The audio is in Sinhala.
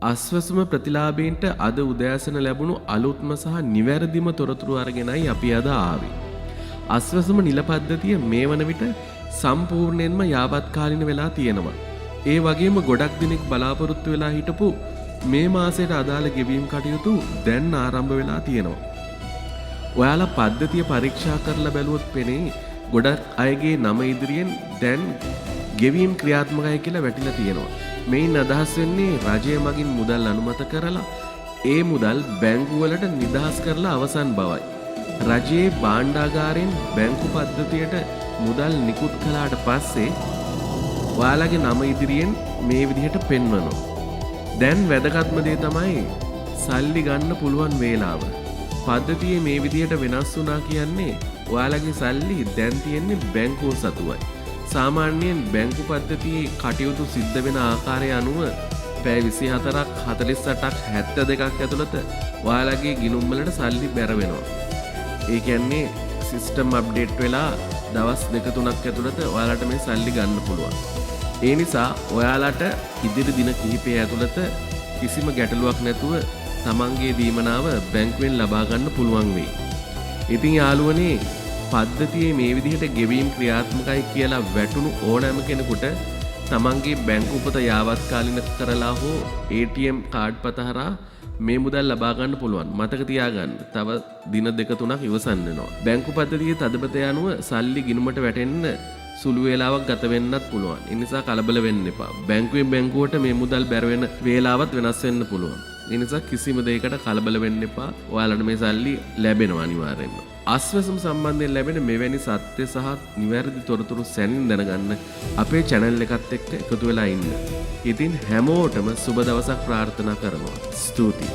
අස්වැසුම ප්‍රතිලාභීන්ට අද උදෑසන ලැබුණු අලුත්ම සහ නිවැරදිම තොරතුරු අරගෙනයි අපි අද ආවේ. අස්වැසුම නිල පද්ධතිය මේ වන විට සම්පූර්ණයෙන්ම යාවත්කාලින වෙලා තියෙනවා. ඒ වගේම ගොඩක් දිනෙක බලාපොරොත්තු වෙලා හිටපු මේ මාසයට අදාළ ගෙවීම් කටයුතු දැන් ආරම්භ වෙලා තියෙනවා. ඔයාලා පද්ධතිය පරීක්ෂා කරලා බැලුවොත් පෙනේ ගොඩක් අයගේ නම ඉදිරියෙන් දැන් ගෙවීම් ක්‍රියාත්මකයි කියලා වැටිලා තියෙනවා. මේන් අදහස් වෙන්නේ රජය මගින් මුදල් අනුමත කරලා ඒ මුදල් බැංකු වලට නිදහස් කරලා අවසන් බවයි. රජයේ භාණ්ඩාගාරයෙන් බැංකු පද්ධතියට මුදල් නිකුත් කළාට පස්සේ ඔයාලගේ නම ඉදිරියෙන් මේ විදිහට පෙන්වනවා. දැන් වැදගත්ම දේ තමයි සල්ලි ගන්න පුළුවන් වේලාව. පද්ධතියේ මේ විදිහට වෙනස් වුණා කියන්නේ ඔයාලගේ සල්ලි දැන් තියෙන්නේ බැංකුව සතුවයි. සාමාන්‍යයෙන් බැංකු පද්ධතියේ කටයුතු සිද්ධ වෙන ආකාරය අනුව පැය 24ක් 48ක් 72ක් ඇතුළත ඔයාලගේ ගිණුම් වලට සල්ලි බැර වෙනවා. ඒ කියන්නේ සිස්ටම් අප්ඩේට් වෙලා දවස් 2-3ක් ඇතුළත ඔයාලට මේ සල්ලි ගන්න පුළුවන්. ඒ නිසා ඔයාලට ඉදිරි දින කිහිපය ඇතුළත කිසිම ගැටලුවක් නැතුව තමන්ගේ දීමනාව බැංකුවෙන් ලබා ගන්න පුළුවන් වෙයි. ඉතින් යාළුවනේ පද්ධතියේ මේ විදිහට ගෙවීම් ක්‍රියාත්මකයි කියලා වැටුණු ඕනෑම කෙනෙකුට තමන්ගේ බැංකු උපත යාවත්කාලින කරලා හෝ ATM කාඩ් පත හරහා මේ මුදල් ලබා ගන්න පුළුවන්. මතක තියාගන්න. තව දින 2-3ක් ඉවසන්න වෙනවා. බැංකු පද්ධතියේ තදබත යනුව සල්ලි ගිණුමට වැටෙන්න සුළු වේලාවක් ගත වෙන්නත් පුළුවන්. ඒ නිසා කලබල වෙන්න එපා. බැංකුවෙන් බැංකුවට මේ මුදල් බැර වෙන වේලාවත් වෙනස් වෙන්න පුළුවන්. ඒ නිසා කිසිම දෙයකට කලබල වෙන්න එපා. ඔයාලට මේ සල්ලි ලැබෙනවා අනිවාර්යෙන්ම. අස්වැසුම් සම්බන්ධයෙන් ලැබෙන මෙවැනි සත්‍ය සහ නිවැරදි තොරතුරු සැනින් දැනගන්න අපේ channel එකත් එක්ක එකතු වෙලා ඉන්න. ඉතින් හැමෝටම සුබ දවසක් ප්‍රාර්ථනා කරනවා. ස්තුතියි.